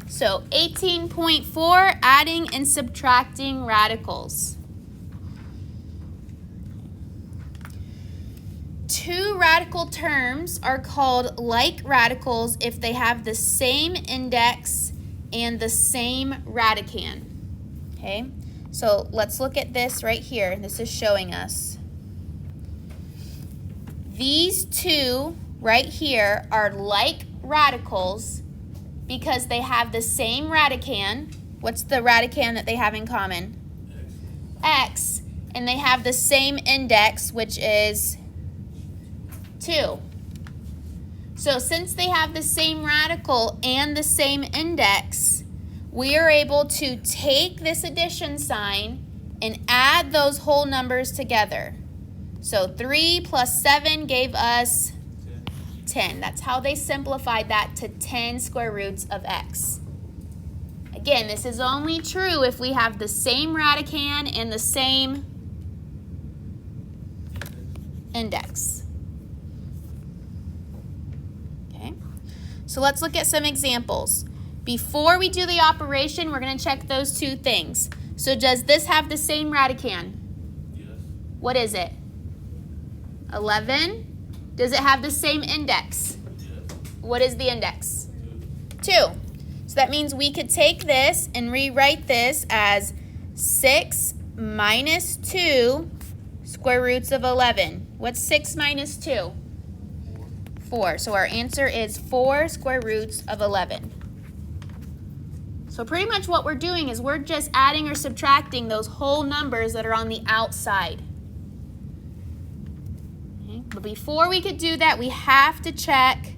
So 18.4, adding and subtracting radicals. Two radical terms are called like radicals if they have the same index and the same radicand. Okay, so let's look at this right here. This is showing us. These two right here are like radicals because they have the same radicand. What's the radicand that they have in common? X. And they have the same index, which is 2. So since they have the same radical and the same index, we are able to take this addition sign and add those whole numbers together. So 3 plus 7 gave us 10. That's how they simplified that to 10 square roots of x. Again, this is only true if we have the same radicand and the same index. Okay, so let's look at some examples. Before we do the operation, we're going to check those two things. So does this have the same radicand? Yes. What is it? 11. Does it have the same index? Yes. What is the index? 2. So that means we could take this and rewrite this as 6 minus 2 square roots of 11. What's 6 minus 2? 4. So our answer is 4 square roots of 11. So pretty much what we're doing is we're just adding or subtracting those whole numbers that are on the outside. Okay. But before we could do that, we have to check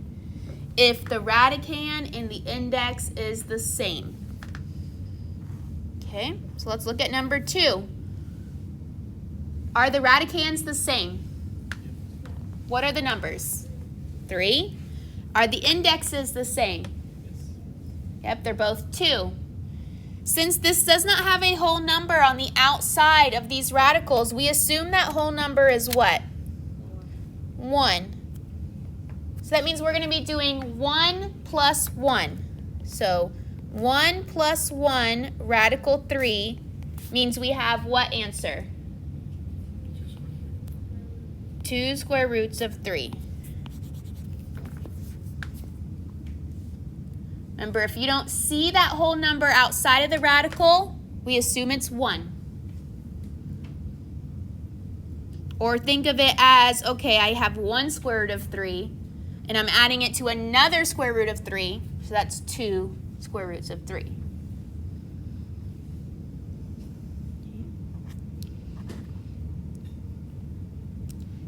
if the radicand and the index is the same. Okay, so let's look at number 2. Are the radicands the same? What are the numbers? 3. Are the indexes the same? Yep, they're both 2. Since this does not have a whole number on the outside of these radicals, we assume that whole number is what? 1. So that means we're going to be doing 1 plus 1. So 1 plus 1 radical 3 means we have what answer? 2 square roots of 3. Remember, if you don't see that whole number outside of the radical, we assume it's 1. Or think of it as, okay, I have 1 square root of 3, and I'm adding it to another square root of 3, so that's 2 square roots of 3.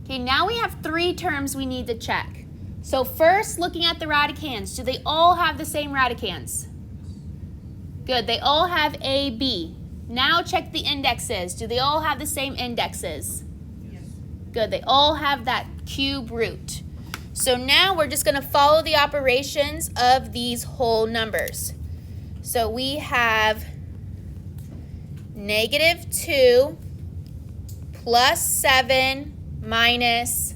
Okay, now we have 3 terms we need to check. So first, looking at the radicands, do they all have the same radicands? Good, they all have A, B. Now check the indexes. Do they all have the same indexes? Yes. Good, they all have that cube root. So now we're just going to follow the operations of these whole numbers. So we have -2 plus 7 minus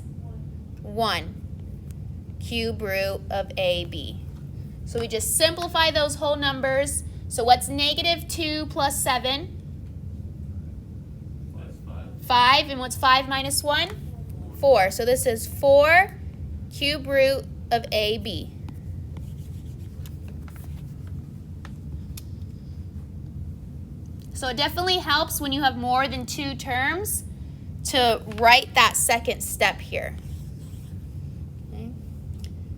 1. Cube root of AB. So we just simplify those whole numbers. So what's -2 plus 7? 5. And what's 5 minus 1? 4. So this is 4 cube root of AB. So it definitely helps when you have more than 2 terms to write that second step here.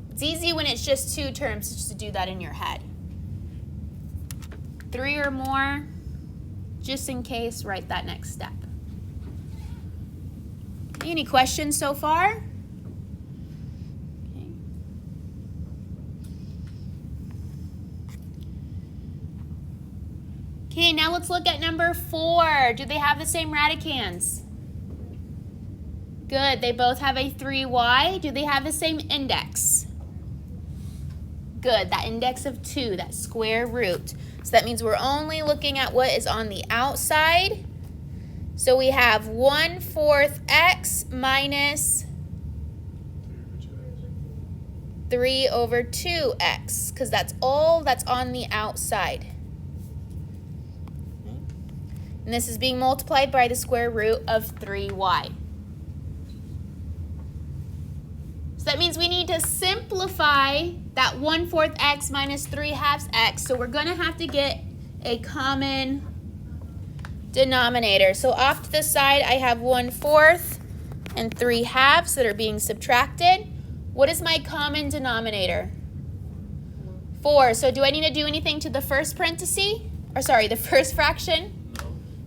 It's easy when it's just 2 terms just to do that in your head. 3 or more, just in case, write that next step. Any questions so far? Okay. Okay, now let's look at number 4. Do they have the same radicands? Good, they both have a 3y. Do they have the same index? Good, that index of 2, that square root. So that means we're only looking at what is on the outside. So we have 1/4 x minus 3 over 2x, because that's all that's on the outside. And this is being multiplied by the square root of 3y. So that means we need to simplify that 1/4 x minus 3/2 x. So we're going to have to get a common denominator. So off to the side, I have 1/4 and 3/2 that are being subtracted. What is my common denominator? 4. So do I need to do anything to the first parenthesis? Or sorry, the first fraction?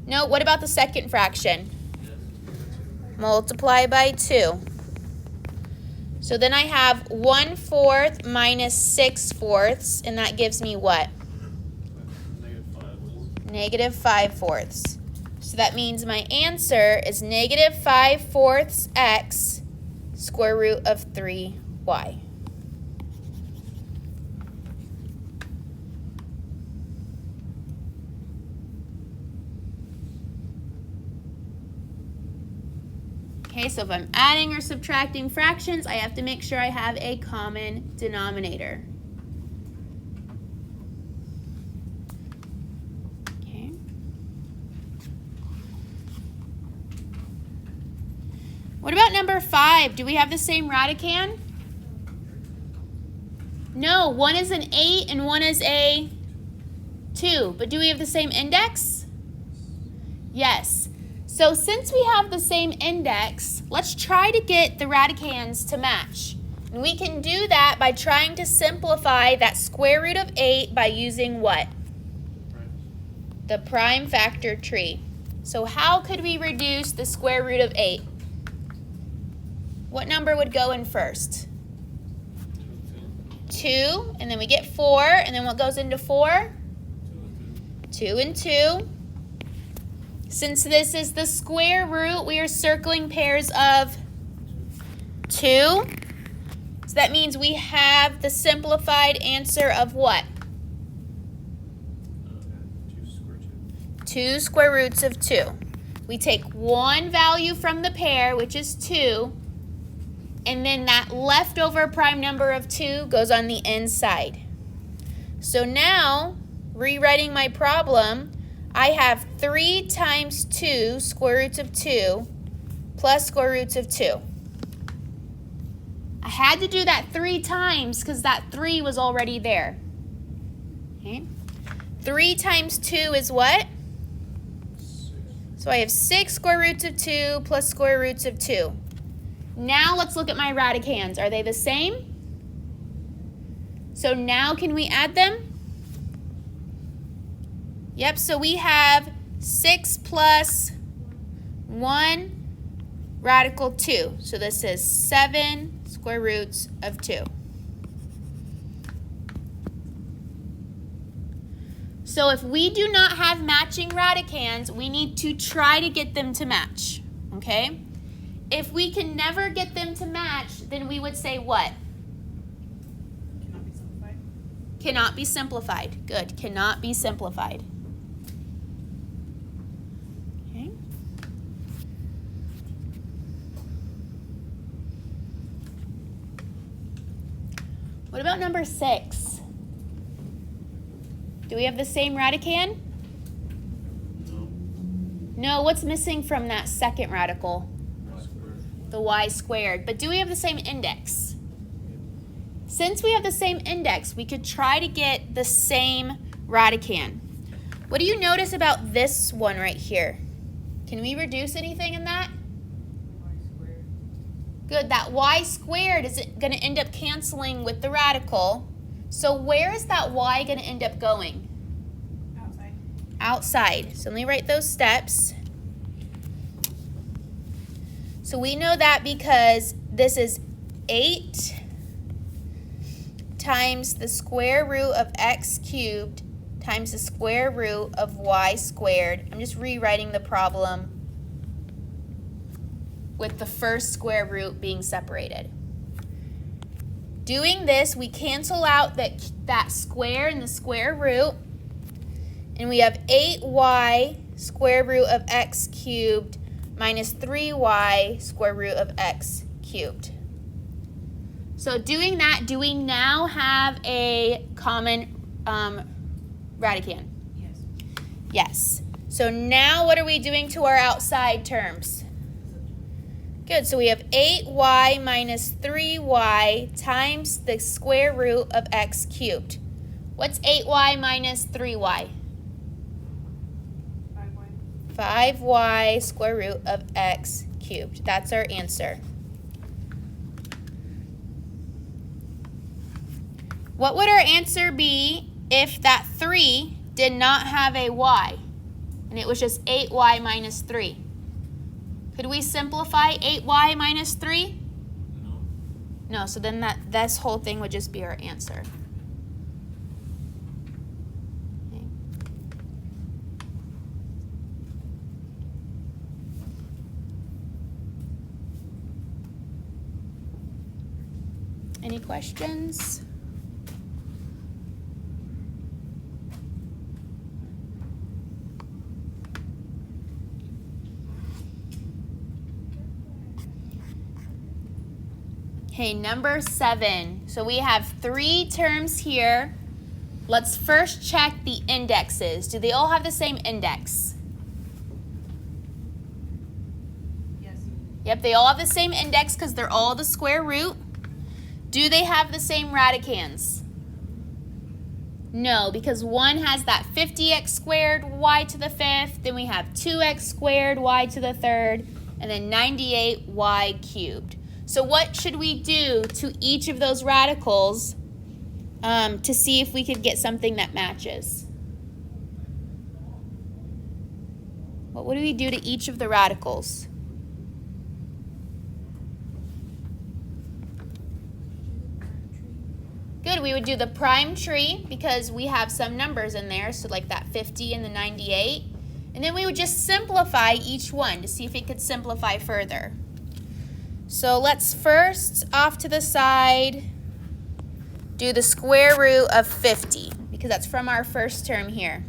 No. What about the second fraction? Multiply by 2. So then I have 1/4 minus 6/4, and that gives me what? Negative 5/4. So that means my answer is negative 5/4 x square root of 3y. Okay, so if I'm adding or subtracting fractions, I have to make sure I have a common denominator. Okay. What about number 5? Do we have the same radicand? No, one is an 8 and one is a 2. But do we have the same index? Yes. So since we have the same index, let's try to get the radicands to match. And we can do that by trying to simplify that square root of 8 by using what? The prime factor tree. So how could we reduce the square root of 8? What number would go in first? 2, and then we get 4, and then what goes into 4? 2 and 2. Since this is the square root, we are circling pairs of 2. So that means we have the simplified answer of what? 2 square roots of 2. We take one value from the pair, which is 2, and then that leftover prime number of 2 goes on the inside. So now, rewriting my problem, I have 3 times 2 square roots of 2 plus square roots of 2. I had to do that 3 times because that 3 was already there. Okay. 3 times 2 is what? So I have 6 square roots of 2 plus square roots of 2. Now let's look at my radicands. Are they the same? So now can we add them? Yep, so we have 6 plus 1 radical 2. So this is 7 square roots of 2. So if we do not have matching radicands, we need to try to get them to match, okay? If we can never get them to match, then we would say what? Cannot be simplified. Cannot be simplified. Good, cannot be simplified. Okay. What about number 6? Do we have the same radicand? No, what's missing from that second radical? The y squared. But do we have the same index? Since we have the same index, we could try to get the same radicand. What do you notice about this one right here? Can we reduce anything in that? Y squared. Good, that y squared is going to end up canceling with the radical. So where is that y going to end up going? Outside. Outside. So let me write those steps. So we know that because this is 8 times the square root of x cubed times the square root of y squared. I'm just rewriting the problem with the first square root being separated. Doing this, we cancel out that square and the square root, and we have 8y square root of x cubed minus 3y square root of x cubed. So doing that, do we now have a common radicand? Yes. Yes. So now what are we doing to our outside terms? Good, so we have 8y minus 3y times the square root of x cubed. What's 8y minus 3y? 5y. 5y square root of x cubed. That's our answer. What would our answer be if that 3 did not have a y and it was just 8y minus 3? Could we simplify 8y minus 3? No. No, so then this whole thing would just be our answer. Okay. Any questions? Okay, number 7. So we have 3 terms here. Let's first check the indexes. Do they all have the same index? Yes. Yep, they all have the same index because they're all the square root. Do they have the same radicands? No, because one has that 50x squared y to the 5th, then we have 2x squared y to the 3rd, and then 98y cubed. So what should we do to each of those radicals to see if we could get something that matches? What would we do to each of the radicals? Good, we would do the prime tree because we have some numbers in there, so like that 50 and the 98. And then we would just simplify each one to see if it could simplify further. So let's first, off to the side, do the square root of 50 because that's from our first term here.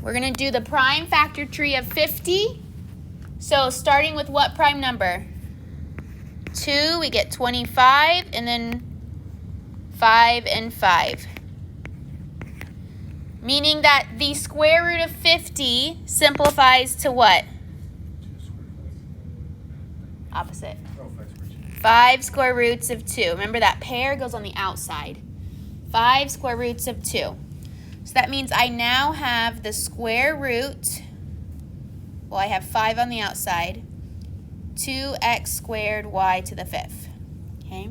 We're going to do the prime factor tree of 50. So starting with what prime number? 2, we get 25, and then 5 and 5. Meaning that the square root of 50 simplifies to what? Opposite. 5 square roots of 2. Remember that pair goes on the outside. 5 square roots of 2. So that means I now have the square root, well, I have 5 on the outside, 2x squared y to the 5th. Okay?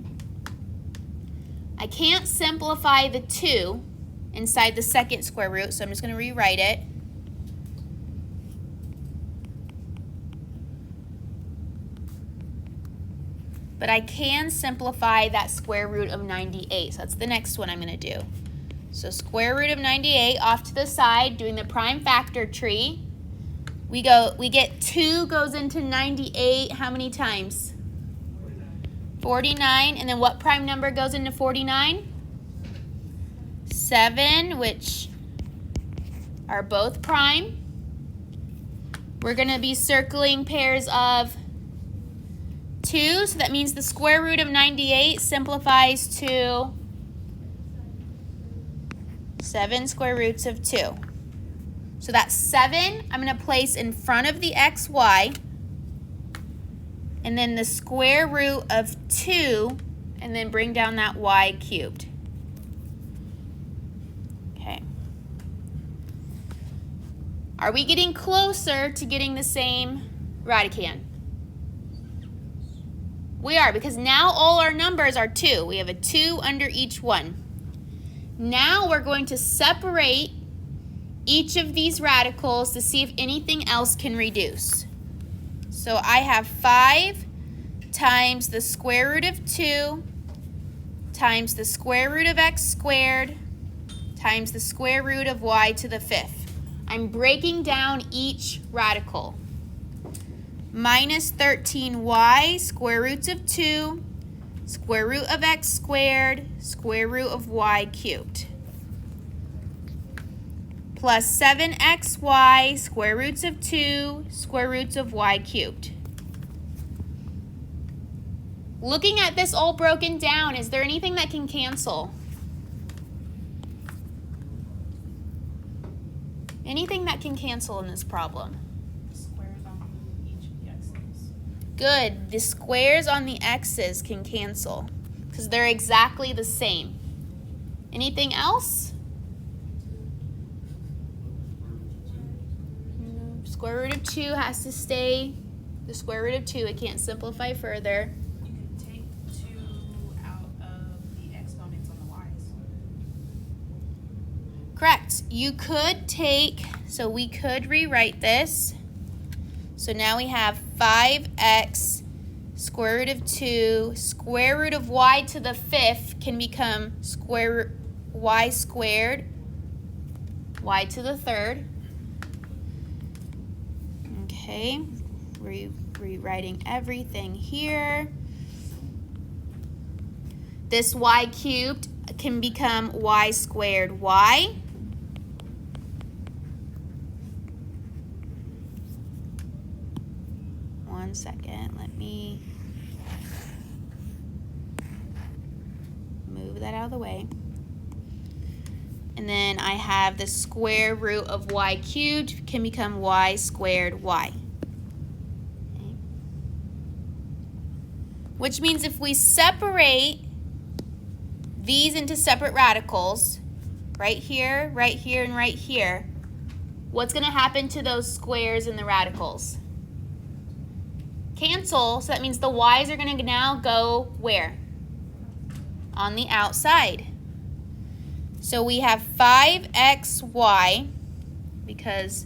I can't simplify the 2 inside the second square root, so I'm just going to rewrite it. But I can simplify that square root of 98. So that's the next one I'm going to do. So square root of 98 off to the side, doing the prime factor tree. We get 2 goes into 98 how many times? 49. And then what prime number goes into 49? 7, which are both prime. We're going to be circling pairs of 2, so that means the square root of 98 simplifies to 7 square roots of 2. So that 7 I'm going to place in front of the xy, and then the square root of 2, and then bring down that y cubed. Okay. Are we getting closer to getting the same radicand? We are, because now all our numbers are 2. We have a 2 under each one. Now we're going to separate each of these radicals to see if anything else can reduce. So I have 5 times the square root of 2 times the square root of x squared times the square root of y to the 5th. I'm breaking down each radical. Minus 13y, square roots of 2, square root of x squared, square root of y cubed. Plus 7xy, square roots of 2, square roots of y cubed. Looking at this all broken down, is there anything that can cancel? Anything that can cancel in this problem? Squares on each of the x's. Good. The squares on the x's can cancel because they're exactly the same. Anything else? Square root of 2 has to stay the square root of 2. It can't simplify further. You can take 2 out of the exponents on the y's. Correct. You could take, so we could rewrite this. So now we have 5x square root of 2, square root of y to the 5th can become square y squared, y to the 3rd. Okay, rewriting everything here. This y cubed can become y squared y. One second, let me move that out of the way. And then I have the square root of y cubed can become y squared y. Okay. Which means if we separate these into separate radicals, right here, and right here, what's going to happen to those squares in the radicals? Cancel, so that means the y's are going to now go where? On the outside. So we have 5xy because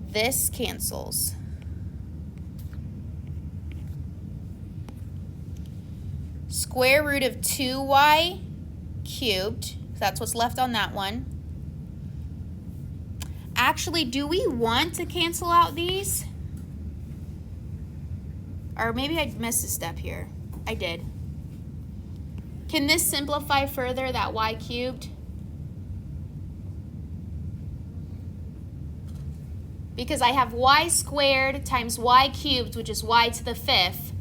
this cancels. Square root of 2y cubed, that's what's left on that one. Actually, do we want to cancel out these? Or maybe I missed a step here. I did. Can this simplify further, that y cubed? Because I have y squared times y cubed, which is y to the 5th.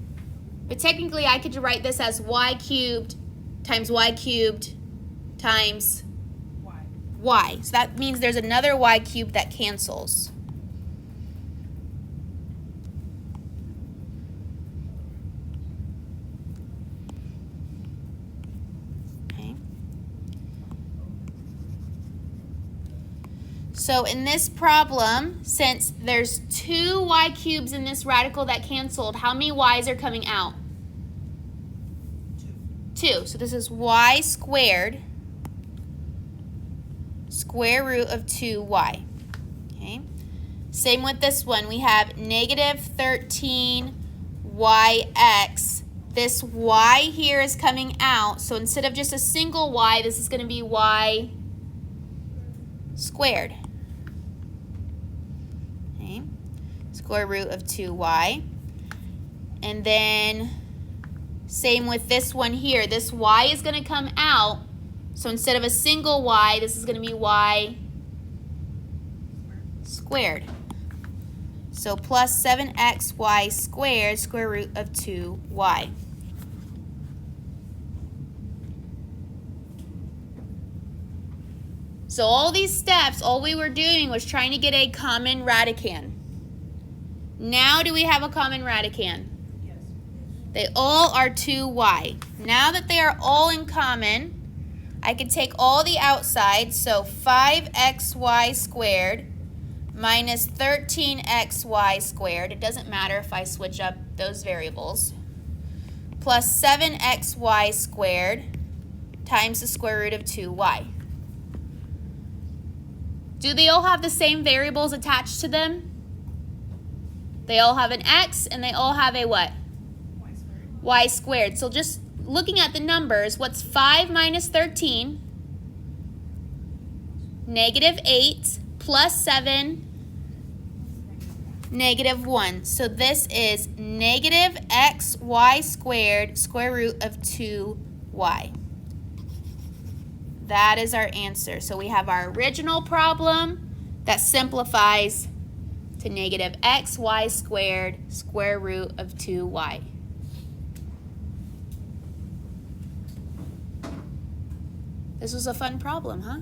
But technically, I could write this as y cubed times times y. So that means there's another y cubed that cancels. So in this problem, since there's 2 y cubes in this radical that canceled, how many y's are coming out? 2. So this is y squared, square root of 2y. Okay. Same with this one. We have negative 13yx. This y here is coming out. So instead of just a single y, this is going to be y squared. Square root of 2y. And then same with this one here. This y is going to come out. So instead of a single y, this is going to be y squared. So plus 7xy squared, square root of 2y. So all these steps, all we were doing was trying to get a common radicand. Now do we have a common radicand? Yes. They all are 2y. Now that they are all in common, I could take all the outsides, so 5xy squared minus 13xy squared. It doesn't matter if I switch up those variables. Plus 7xy squared times the square root of 2y. Do they all have the same variables attached to them? They all have an x and they all have a what? Y squared. Y squared. So just looking at the numbers, what's 5 minus 13? Negative 8 plus 7, negative 1. So this is negative xy squared, square root of 2y. That is our answer. So we have our original problem that simplifies to negative xy squared, square root of 2y. This was a fun problem, huh?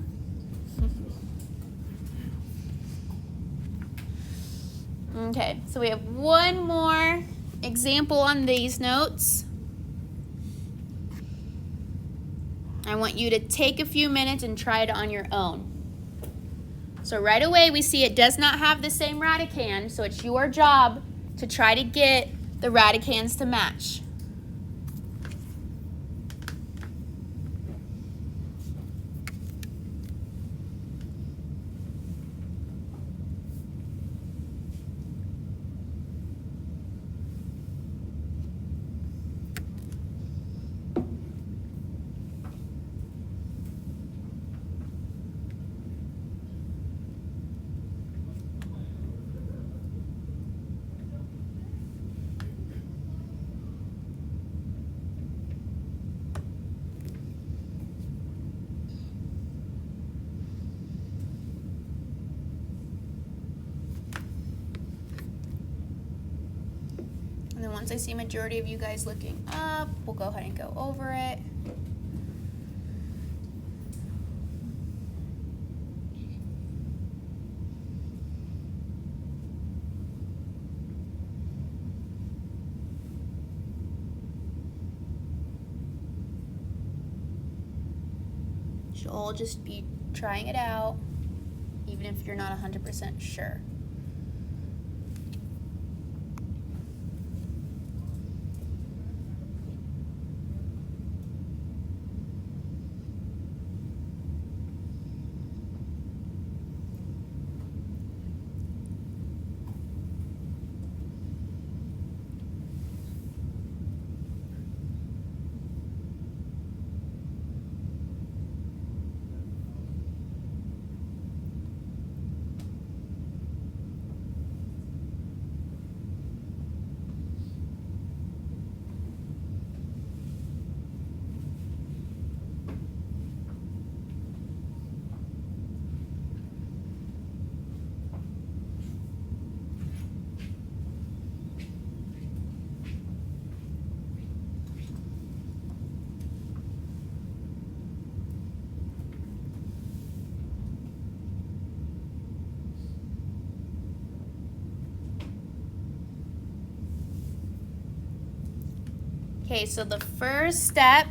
Okay, so we have one more example on these notes. I want you to take a few minutes and try it on your own. So right away we see it does not have the same radicand, so it's your job to try to get the radicands to match. And then once I see a majority of you guys looking up, we'll go ahead and go over it. Should all just be trying it out, even if you're not 100% sure. Okay, so the first step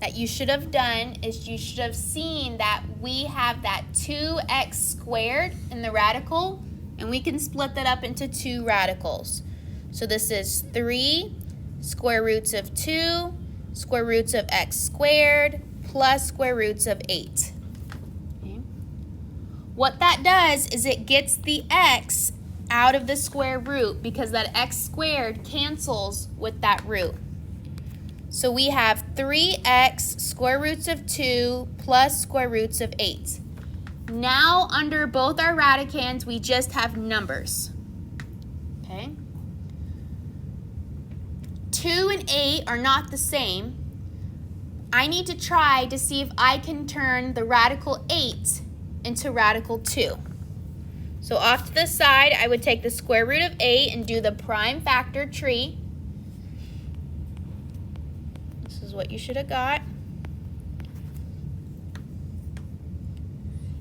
that you should have done is you should have seen that we have that 2x squared in the radical, and we can split that up into two radicals. So this is 3 square roots of 2 square roots of x squared plus square roots of 8. Okay. What that does is it gets the x out of the square root because that x squared cancels with that root. So we have 3x square roots of 2 plus square roots of 8. Now under both our radicands, we just have numbers. Okay? 2 and 8 are not the same. I need to try to see if I can turn the radical 8 into radical 2. So off to the side, I would take the square root of 8 and do the prime factor tree. This is what you should have got.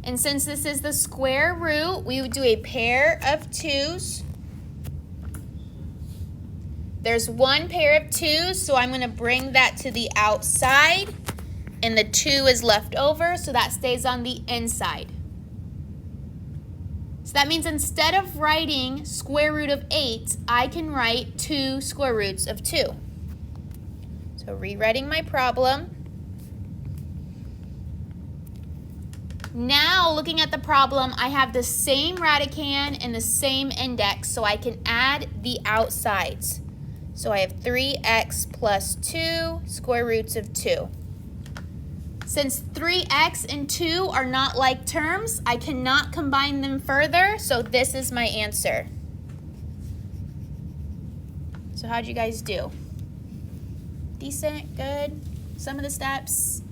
And since this is the square root, we would do a pair of 2's. There's one pair of 2's, so I'm going to bring that to the outside. And the 2 is left over, so that stays on the inside. So that means instead of writing square root of 8, I can write 2 square roots of 2. So rewriting my problem. Now looking at the problem, I have the same radicand and the same index, so I can add the outsides. So I have 3x plus 2 square roots of 2. Since 3x and 2 are not like terms, I cannot combine them further, so this is my answer. So how'd you guys do? Decent? Good? Some of the steps?